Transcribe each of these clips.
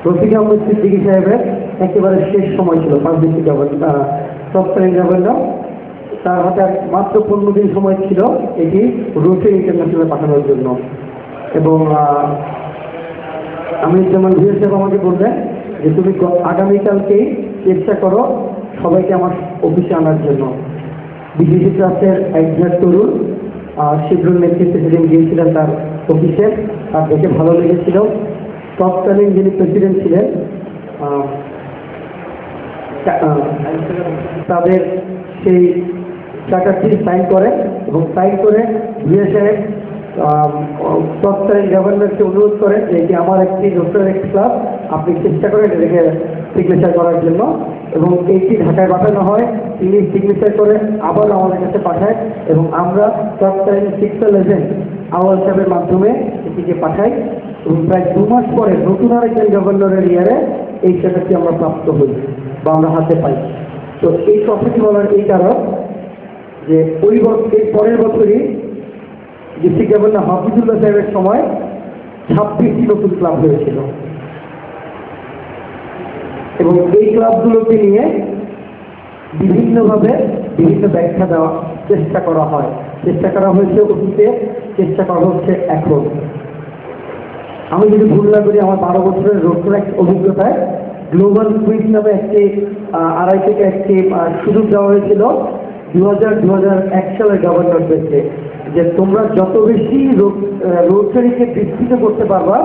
রফিক আহমেদ সিদ্দিকী সাহেবের একেবারে শেষ সময় ছিল 5 ডিস্ট্রিক্ট তৎকালীন গভর্নর। তার হাতে মাত্র 15 দিন সময় ছিল এটি রোটারি ইন্টারন্যাশনালে পাঠানোর জন্য। এবং আমি যেমন ভিএস সাহেব আমাকে বললেন যে তুমি আগামীকালকেই চেষ্টা করো সবাইকে আমার অফিসে আনার জন্য। বিজেপি ট্রাস্টের একজন তরুণ শীঘ্রই নেতৃত্বে সেদিন গিয়েছিলেন তার অফিসে, তার দেখে ভালো লেগেছিল। তৎকালীন যিনি প্রেসিডেন্ট ছিলেন তাদের সেই চার্টারটি সাইন করে এবং সাইন করে ভিএস সাহেব তৎকালীন গভর্নরকে অনুরোধ করেন যে এটি আমার একটি ডক্টরেট ক্লাব, আপনি চেষ্টা করেন এটাকে সিগনেচার করার জন্য। এবং এইটি ঢাকায় পাঠানো হয়, তিনি সিগনেচার করে আবার আমাদের কাছে পাঠায় এবং আমরা তৎকালীন সিক্সেল এজেন্ট আওয়াল সাহেবের মাধ্যমে এটিকে পাঠাই এবং প্রায় 2 মাস পরে নতুন আরেকজন গভর্নরের ইয়ারে এই চার্টারটি আমরা প্রাপ্ত হই বা আমরা হাতে পাই। তো এই টপিকটি বলার এই কারণ যে এর পরের বছরই ডিস্ট্রিক্ট গভর্নর হাফিজুল্লাহ সাহেবের সময় 26টি নতুন ক্লাব হয়েছিল এবং এই ক্লাবগুলোকে নিয়ে বিভিন্নভাবে বিভিন্ন ব্যাখ্যা দেওয়ার চেষ্টা করা হয়। চেষ্টা করা হয়েছে অতীতে, চেষ্টা করা হচ্ছে এখন। আমি যদি ভুল না করি আমার 12 বছরের রোডট্র্যাক অভিজ্ঞতায় গ্লোবাল কুইজ নামে একটি আড়াই থেকে একটি সুযোগ দেওয়া হয়েছিল 2000-2001 সালের গভর্নরদেরকে, যে তোমরা যত বেশি রোটারিকে বিস্তৃত করতে পারবা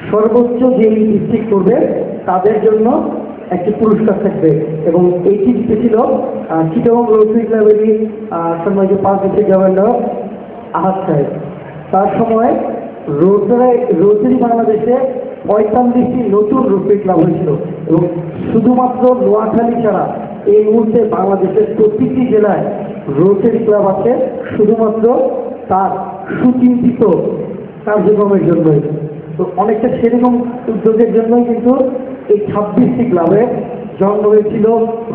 সর্বোচ্চ যে ডিস্ট্রিক্ট করবে তাদের জন্য একটি পুরস্কার থাকবে। এবং এইটি জিতেছিল চিটাগং রোটারি ক্লাবেরই সম্মানিত 5 ডিস্ট্রিক্ট গভর্নর আহাদ সাহেব। তার সময় রোটারি বাংলাদেশে 45টি নতুন রোটারি ক্লাব হয়েছিল এবং শুধুমাত্র নোয়াখালী ছাড়া এই মুহূর্তে বাংলাদেশের প্রতিটি জেলায় রোটারি ক্লাব আছে শুধুমাত্র তার সুচিন্তিত কার্যক্রমের জন্যই। তো অনেকটা সেরকম উদ্যোগের জন্যই কিন্তু এই 26টি ক্লাবের জন্ম হয়েছিল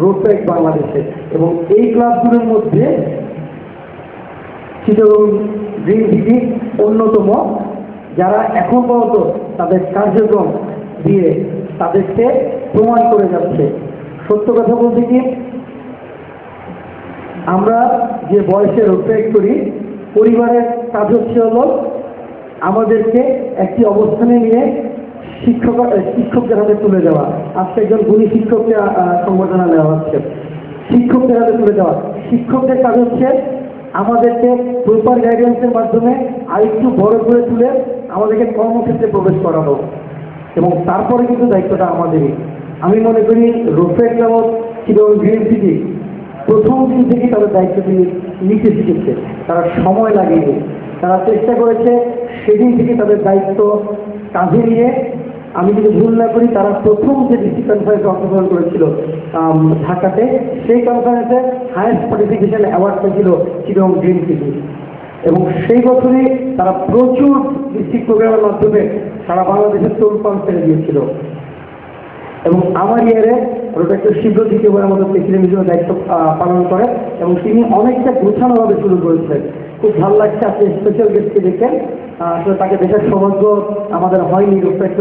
রোটারি বাংলাদেশে। এবং এই ক্লাবগুলোর মধ্যে চিটাগং গ্রিন সিটি অন্যতম, যারা এখন পর্যন্ত তাদের কার্যক্রম দিয়ে তাদেরকে প্রমাণ করে যাচ্ছে। সত্য কথা বলতে কি, আমরা যে বয়সে রোটারি করি পরিবারের কাজ হচ্ছে হলো আমাদেরকে একটি অবস্থানে নিয়ে শিক্ষকদের হাতে তুলে দেওয়া। আজকে একজন গুণী শিক্ষককে সংবর্ধনা দেওয়া হচ্ছে, শিক্ষকদের হাতে তুলে দেওয়া। শিক্ষকদের কাজ হচ্ছে আমাদেরকে প্রপার গাইডেন্সের মাধ্যমে আরেকটু বড় করে তুলে আমাদেরকে কর্মক্ষেত্রে প্রবেশ করানো এবং তারপরে কিন্তু দায়িত্বটা আমাদেরই। আমি মনে করি rotary club Chittagong green city প্রথম দিন থেকে তাদের দায়িত্বটি নিতে শিখেছে, তারা সময় লাগিয়ে তারা চেষ্টা করেছে সেদিন থেকে তাদের দায়িত্ব কাঁধে নিয়ে। আমি যদি ভুল না করি তারা প্রথম যে ডিস্ট্রিক্ট কনফারেন্সে অংশগ্রহণ করেছিল ঢাকাতে, সেই কনফারেন্সে হায়েস্ট পার্টিসিপেশন অ্যাওয়ার্ড পেয়েছিল চিটাগং গ্রিন সিটি। এবং সেই বছরই তারা প্রচুর ডিস্ট্রিক্ট প্রোগ্রামের মাধ্যমে সারা বাংলাদেশের তরুণ ছেড়ে দিয়েছিল। এবং আমার ইয়ারে রোটারি শীঘ্র দ্বিতীয়বারের মতো প্রেসিডেন্ট হিসেবে দায়িত্ব পালন করে এবং তিনি অনেকটা গোছানোভাবে শুরু করেছিলেন। খুব ভালো লাগছে আপনি স্পেশাল গেস্টকে দেখেন। আসলে তাকে দেখার সৌভাগ্য আমাদের হয়নি রোটারি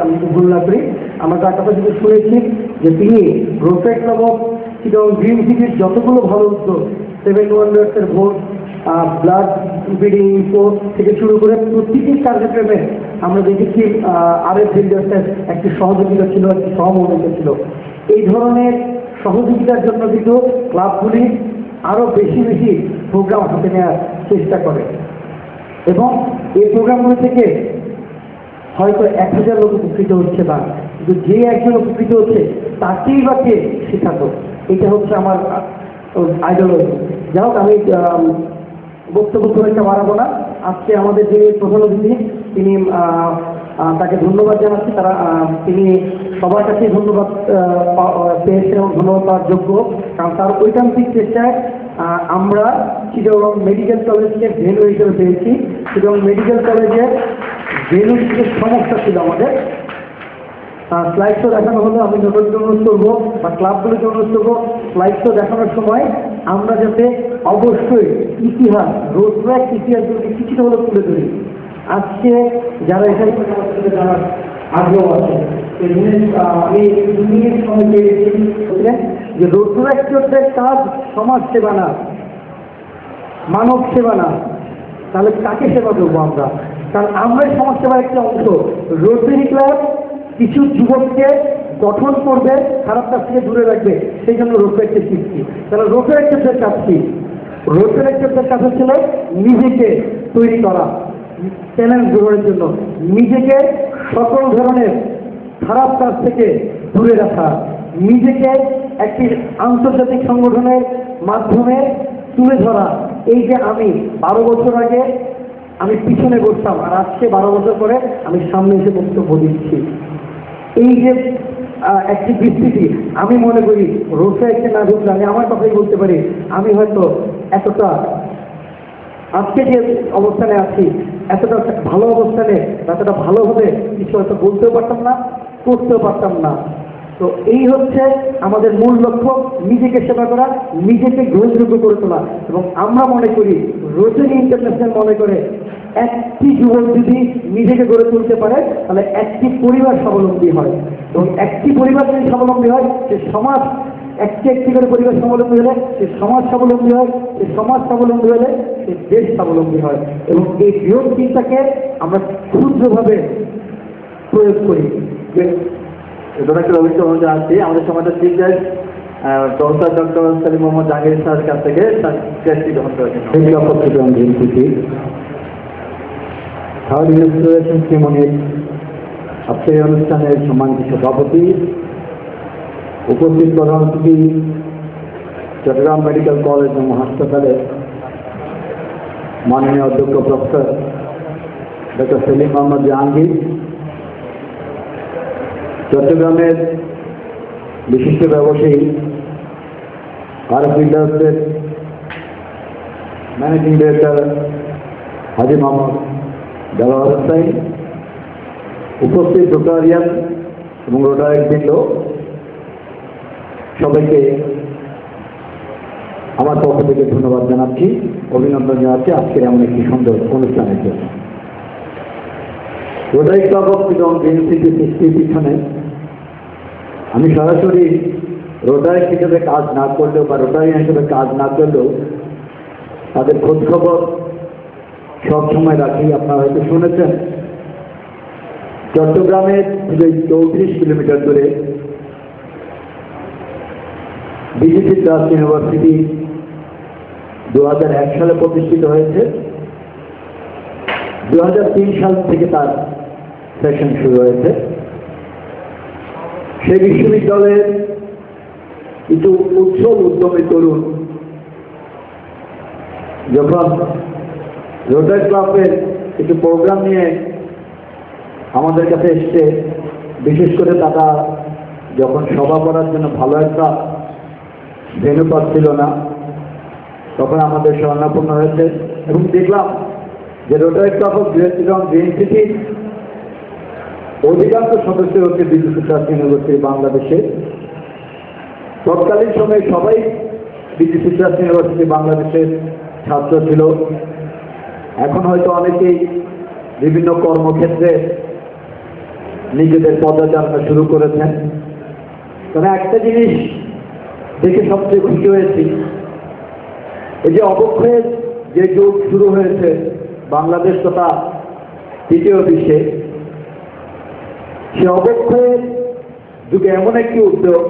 আমি ভুল না করি। আমরা তার কথা যদি শুনেছি যে তিনি rotary club of Chittagong green সিটির যতগুলো ভালো উদ্যোগ 7 ওয়ান্ডার্সের ভোট, ব্লাড ব্রিডিং কোর্স থেকে শুরু করে প্রতিটি কার্যক্রমে আমরা দেখেছি আরএফ বিল্ডার্সের একটি সহযোগিতা ছিল, একটি সহমর্মিতা ছিল। এই ধরনের সহযোগিতার জন্য কিন্তু ক্লাবগুলি আরও বেশি বেশি প্রোগ্রাম হাতে নেওয়ার চেষ্টা করে এবং এই প্রোগ্রামগুলি থেকে হয়তো 1000 লোক উপকৃত হচ্ছে না, কিন্তু যে একজন উপকৃত হচ্ছে তাকেই বা কে শেখাতো, এটা হচ্ছে আমার আইডিওলজি। যাই হোক, আমি বক্তব্য খুব একটা বাড়াবো না। আজকে আমাদের যিনি প্রধান অতিথি তিনি তাকে ধন্যবাদ জানাচ্ছি। তিনি সবার কাছেই ধন্যবাদ পেয়েছেন এবং ধন্যবাদ পাওয়ার যোগ্য, কারণ তার ঐকান্তিক চেষ্টায় আমরা চিটাগং মেডিকেল কলেজকে ভেন্যু হিসেবে পেয়েছি। চিটাগং মেডিকেল কলেজের ভেন্যু যে সমস্যা ছিল আমাদের, স্লাইড শো দেখানো হলো। আমি নতুনকে অনুরোধ করবো বা ক্লাবগুলোকে অনুরোধ করবো স্লাইড শো দেখানোর সময় আমরা যাতে অবশ্যই ইতিহাস, রোটারি ইতিহাসগুলোকে কিছুটা হলেও তুলে ধরি। আজকে যারা এখানে জানার আগ্রহ আছে আমি ইউনিয়ন সমিতির যে রোড অ্যাক্টরদের কাজ সমাজ সেবা না, মানব সেবা না, তাহলে কাকে সেবা করবো আমরা? কারণ আমরাই সমাজ সেবার একটা অংশ। রোটারি ক্লাব কিছু যুবককে গঠন করবে, খারাপ কাজ থেকে দূরে রাখবে, সেই জন্য রোটারি সৃষ্টি। তাহলে রোটারি ক্লাবের কাজ কি? রোটারি ক্লাবের কাজ হচ্ছিল নিজেকে তৈরি করা, চ্যালেঞ্জ গ্রহণের জন্য, নিজেকে সকল ধরনের খারাপ কাজ থেকে দূরে রাখা, নিজেকে একটি আন্তর্জাতিক সংগঠনের মাধ্যমে তুলে ধরা। এই যে আমি 12 বছর আগে আমি পিছনে বসতাম, আর আজকে 12 বছর পরে আমি সামনে এসে বক্তব্য দিচ্ছি, এই যে একটি বিস্তৃতি, আমি মনে করি রোটারিতে না ঢুকলে, আমি আমার কথাই বলতে পারি, আমি হয়তো এতটা আজকে যে অবস্থানে আছি, এতটা ভালো অবস্থানে, এতটা ভালো হবে কিছু হয়তো বলতেও পারতাম না, করতেও পারতাম না। তো এই হচ্ছে আমাদের মূল লক্ষ্য, নিজেকে সেবা করা, নিজেকে গ্রহণযোগ্য করে তোলা। এবং আমরা মনে করি, রোটারি ইন্টারন্যাশনাল মনে করে, একটি যুবক যদি নিজেকে গড়ে তুলতে পারে তাহলে একটি পরিবার স্বাবলম্বী হয়, এবং একটি পরিবার যদি স্বাবলম্বী হয়, সে সমাজ, একটি একটি করে পরিবার স্বাবলম্বী হলে সে সমাজ স্বাবলম্বী হয়, সে সমাজ স্বাবলম্বী হলে সে দেশ স্বাবলম্বী হয়। এবং এই বৃহৎ চিন্তাকে আমরা ক্ষুদ্রভাবে প্রয়োগ করি। এটা একটা অভিজ্ঞতা অনুযায়ী আসছি আমাদের সমাজের chief guest professor doctor Salim Mohammad Jahangir স্যারের কাছ থেকে গেস্টটি গ্রহণ করার জন্য। থার্ড ইনস্পিরেশন সেরেমনির আজকের এই অনুষ্ঠানের সম্মানিত সভাপতি, উপস্থিত প্রধান অতিথি, চট্টগ্রাম মেডিকেল কলেজ এবং হাসপাতালের মাননীয় অধ্যক্ষ প্রফেসর ডক্টর সেলিম মোহাম্মদ জাহাঙ্গীর, চট্টগ্রামের বিশিষ্ট ব্যবসায়ী আরব বিল্ডার্সের ম্যানেজিং ডিরেক্টর হাজি মোহাম্মদ দেওয়ার হোসাইন, উপস্থিত রোটারিয়ান এবং রোটারিয়ান বৃন্দ, সবাইকে আমার পক্ষ থেকে ধন্যবাদ জানাচ্ছি, অভিনন্দন জানাচ্ছি আজকের এমন একটি সুন্দর অনুষ্ঠানের জন্য। Rotary club of Chittagong green city সৃষ্টির পিছনে আমি সরাসরি রোটারি হিসেবে কাজ না করলেও বা রোটারিয়ান হিসেবে কাজ না করলেও তাদের খোঁজখবর সবসময় রাখি। আপনারা হয়তো শুনেছেন, চট্টগ্রামের 34 কিলোমিটার দূরে বিজিসি ট্রাস্ট ইউনিভার্সিটি 2001 সালে প্রতিষ্ঠিত হয়েছে। 2003 সাল থেকে তার সেশন শুরু হয়েছে। সেই বিশ্ববিদ্যালয়ের কিছু উৎসব উদ্যমী তরুণ যখন রোটারি ক্লাবের কিছু প্রোগ্রাম নিয়ে আমাদের কাছে এসছে, বিশেষ করে তারা যখন সভা করার জন্য ভালো একটা ভেন্যু পাচ্ছিল না, তখন আমাদের শরণাপন্ন হয়েছে এবং দেখলাম যে rotary club of Chittagong green সিটির অধিকাংশ সদস্য হচ্ছে বিজিসি ট্রাস্ট ইউনিভার্সিটি বাংলাদেশে। তৎকালীন সময়ে সবাই বিজিসি ট্রাস্ট ইউনিভার্সিটি বাংলাদেশের ছাত্র ছিল। এখন হয়তো অনেকেই বিভিন্ন কর্মক্ষেত্রে নিজেদের পদযাত্রা শুরু করেছেন। তবে একটা জিনিস দেখে সবচেয়ে খুশি হয়েছি, এই যে অবক্ষয়ের যে যুগ শুরু হয়েছে বাংলাদেশ তথা তৃতীয় বিশ্বে, সে অবক্ষয়ের যুগে এমন একটি উদ্যোগ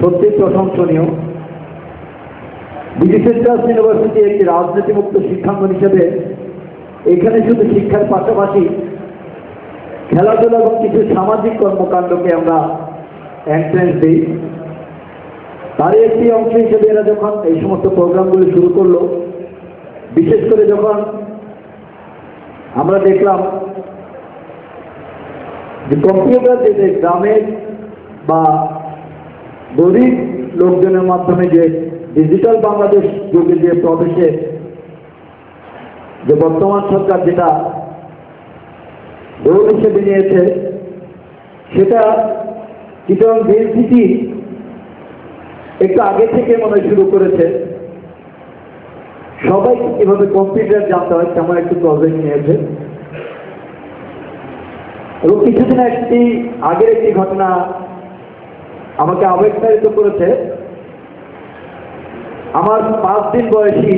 সত্যি প্রশংসনীয়। বিজিসি ট্রাস্ট ইউনিভার্সিটি একটি রাজনীতিমুক্ত শিক্ষাঙ্গন হিসেবে এখানে শুধু শিক্ষার পাশাপাশি খেলাধুলা এবং কিছু সামাজিক কর্মকাণ্ডকে আমরা এন্ট্রেন্স দিই। তারই একটি অংশ হিসেবে এরা যখন এই সমস্ত প্রোগ্রামগুলি শুরু করলো, বিশেষ করে যখন আমরা দেখলাম যে কম্পিউটার যে গ্রামের বা গরিব লোকজনের মাধ্যমে যে ডিজিটাল বাংলাদেশ যুগে যে প্রবেশে যে বর্তমান সরকার যেটা রোল হিসেবে নিয়েছে, সেটা চিটাগং গ্রিন সিটি একটু আগে থেকে মনে হয় শুরু করেছে। সবাই এভাবে কম্পিউটার জানতে হয় তেমন একটু প্রজেক্ট নিয়েছে। এবং কিছুদিন আগের একটি ঘটনা আমাকে আবেগতাড়িত করেছে। আমার 5 দিন বয়সী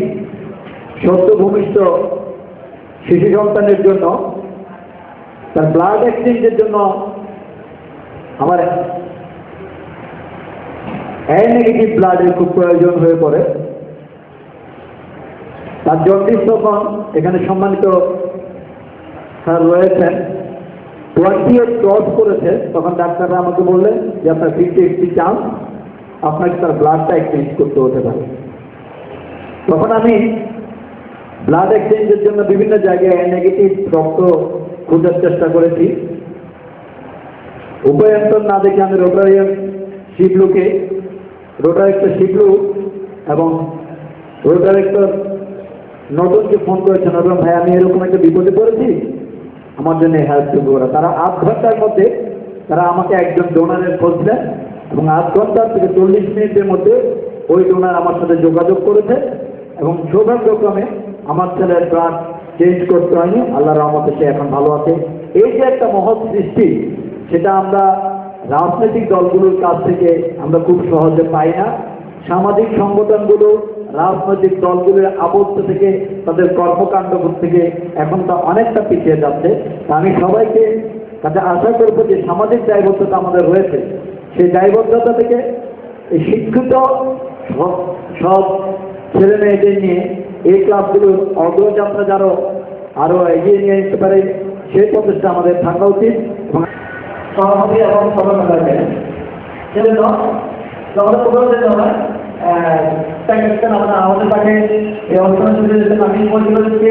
সদ্য ভূমিষ্ঠ শিশু সন্তানের জন্য তার ব্লাড এক্সচেঞ্জের জন্য আমার এ নেগেটিভ ব্লাডের খুব প্রয়োজন হয়ে পড়ে। তার জন্ডিস তখন এখানে সম্মানিত স্যার রয়েছেন 28 ক্রস করেছে। তখন ডাক্তাররা আমাকে বললেন যে আপনার 50-80 চান্স আপনাকে তার ব্লাডটা এক্সচেঞ্জ করতে হতে পারে। তখন আমি ব্লাড এক্সচেঞ্জের জন্য বিভিন্ন জায়গায় এ নেগেটিভ রক্ত খোঁজার চেষ্টা করেছি। উপায়ন্তর না দেখে আমি রোটারেক্টর শিবলু এবং রোটারেক্টর নতুনকে ফোন করেছেন, ভাই আমি এরকম একটা বিপদে পড়েছি, আমার জন্য হেল্প করবো। তারা 8 ঘন্টার মধ্যে তারা আমাকে একজন ডোনারের খোঁজ দেন এবং 8 ঘন্টা থেকে 40 মিনিটের মধ্যে ওই ডোনার আমার সাথে যোগাযোগ করেছে এবং সৌভাগ্যক্রমে আমার ছেলের ব্লাড চেঞ্জ করতে হয়নি। আল্লাহর রহমতে সে এখন ভালো আছে। এই যে একটা মহৎ সৃষ্টি, সেটা আমরা রাজনৈতিক দলগুলোর কাছ থেকে আমরা খুব সহজে পাই না। সামাজিক সংগঠনগুলো রাজনৈতিক দলগুলোর আবদ্ধ থেকে তাদের কর্মকাণ্ড থেকে এখন তা অনেকটা পিছিয়ে যাচ্ছে। তা আমি সবাইকে কাছে আশা করবো যে সামাজিক দায়বদ্ধতা আমাদের রয়েছে, সেই দায়বদ্ধতা থেকে এই শিক্ষিত সব ছেলে মেয়েদের নিয়ে এই ক্লাবগুলোর অগ্রযাত্রা যারা আরো এগিয়ে নিয়ে যেতে পারে সেই প্রচেষ্টা আমাদের থাকা উচিত। সভাপতি এবং সভাপতি সেজন্য আমাদের প্রোগ্রামের জন্য আমাদের পাশে এই অনুষ্ঠান শুরু হয়েছেন। আমি বলছিল যে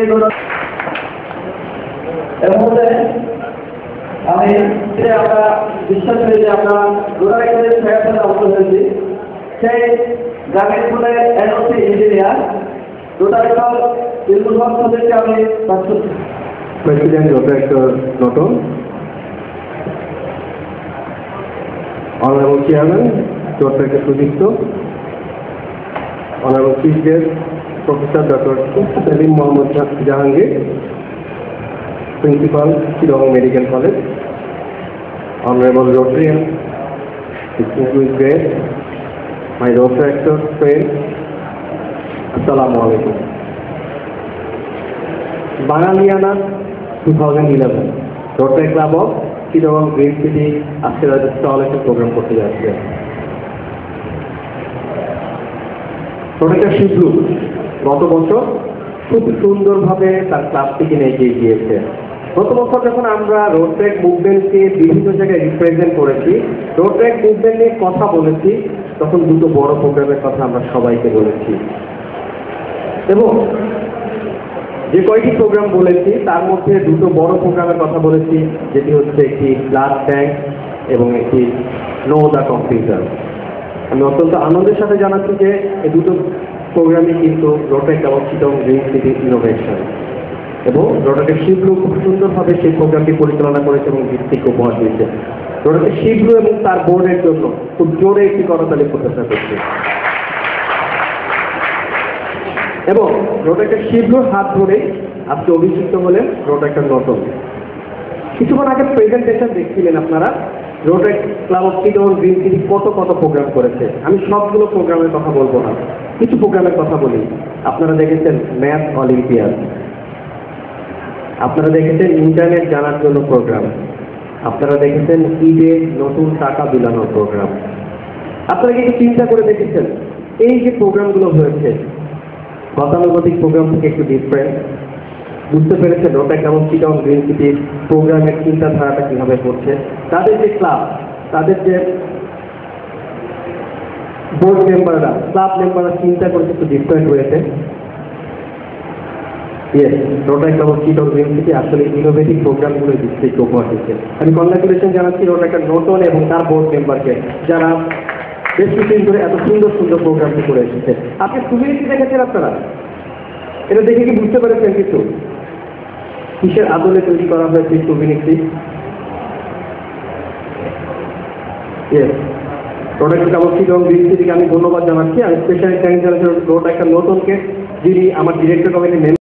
এর মধ্যে আমি আমরা বিশ্বাস করি যে আমরা রোটারেক্টরের অবস্থা হয়েছি। সেই গ্রামের স্কুলে এনওসি ইঞ্জিনিয়ার রোটারেক্টর সদস্যকে আমি প্রেসিডেন্ট রোটারেক্টর নতুন Honorable Chairman, Dr. Sudipto, Honorable Chief Guest, Professor Dr. Salim Mohammad Jahangir, Principal, Chittagong Medical College, Honorable Rotarian, distinguished guest, my Rotaractor friend, Assalamu alaikum. Banaliana 2011, Rotary Club of Chittagong green city আজকে stall একটা programme করতে যাচ্ছে। রোটারেক্টর শিবলু গত বছর খুব সুন্দরভাবে তার ক্লাবটিকে নিয়ে এগিয়ে গিয়েছে। গত বছর যখন আমরা রোটারেক্ট মুভমেন্টকে বিভিন্ন জায়গায় রিপ্রেজেন্ট করেছি, রোটারেক্ট মুভমেন্ট নিয়ে কথা বলেছি, তখন দুটো বড় প্রোগ্রামের কথা আমরা সবাইকে বলেছি এবং যে কয়টি প্রোগ্রাম বলেছি তার মধ্যে দুটো বড় প্রোগ্রামের কথা বলেছি, যেটি হচ্ছে একটি ব্লাড ব্যাংক এবং একটি নো দ্য কম্পিউটার। আমি অত্যন্ত আনন্দের সাথে জানাচ্ছি যে এই দুটো প্রোগ্রামই কিন্তু রোটারেক্ট এবং চিটাগং গ্রিন সিটি ইনোভেশন এবং রোটারেক্টর শিবলু খুব সুন্দরভাবে সেই প্রোগ্রামটি পরিচালনা করেছে এবং ভিত্তিক উপহার দিয়েছে। রোটারেক্টর শিবলু এবং তার বোর্ডের জন্য খুব জোরে একটি করতালি প্রচেষ্টা করছে এবং রোটারেক্টর শিবলুর হাত ধরে আজকে অভিষিক্ত হলেন রোটারেক্টর নতুন। কিছুক্ষণ আগে প্রেজেন্টেশন দেখছিলেন আপনারা, Rotaract club of Chittagong green city কত প্রোগ্রাম করেছে। আমি সবগুলো প্রোগ্রামের কথা বলবো না, কিছু প্রোগ্রামের কথা বলি। আপনারা দেখেছেন ম্যাথ অলিম্পিয়াড, আপনারা দেখেছেন ইন্টারনেট জানার জন্য প্রোগ্রাম, আপনারা দেখেছেন ঈদে নতুন টাকা বিলানোর প্রোগ্রাম। আপনারা কি চিন্তা করে দেখেছেন এই যে প্রোগ্রামগুলো হয়েছে গতানুগতিক প্রোগ্রাম থেকে একটু ডিফারেন্ট, বুঝতে পেরেছেন রোটারেক্ট এবং চিটাগং গ্রিন সিটির প্রোগ্রামের চিন্তাধারাটা কিভাবে করছে। তাদের যে ক্লাব, তাদের যে বোর্ড মেম্বাররা, ক্লাব মেম্বাররা চিন্তা করতে একটু ডিফারেন্ট হয়েছে। ইয়েস, রোটারেক্ট এবং চিটাগং গ্রিন সিটি আসলে ইনোভেটিভ প্রোগ্রামগুলো ডিস্ট্রিক্ট উপহার দিচ্ছে। আমি কংগ্রাচুলেশন জানাচ্ছি রোটারেক্ট নতুন এবং তার বোর্ড মেম্বারকে, যারা বেশ কিছুদিন ধরে এত সুন্দর সুন্দর প্রোগ্রামটি করে এসেছে। আপনি সুবিধা দেখেছেন, আপনারা এটা দেখে কি বুঝতে পেরেছেন কিছু কিসের আদলে তৈরি করা হয়েছে সুবিনিটি? ইয়েস, রোটারেক্ট এবং চিটাগং গ্রিন সিটিকে আমি ধন্যবাদ জানাচ্ছি। আমি স্পেশালি থ্যাংক জানাচ্ছি রোটারেক্টর নতুনকে, যিনি আমার ডিরেক্টর কমিটির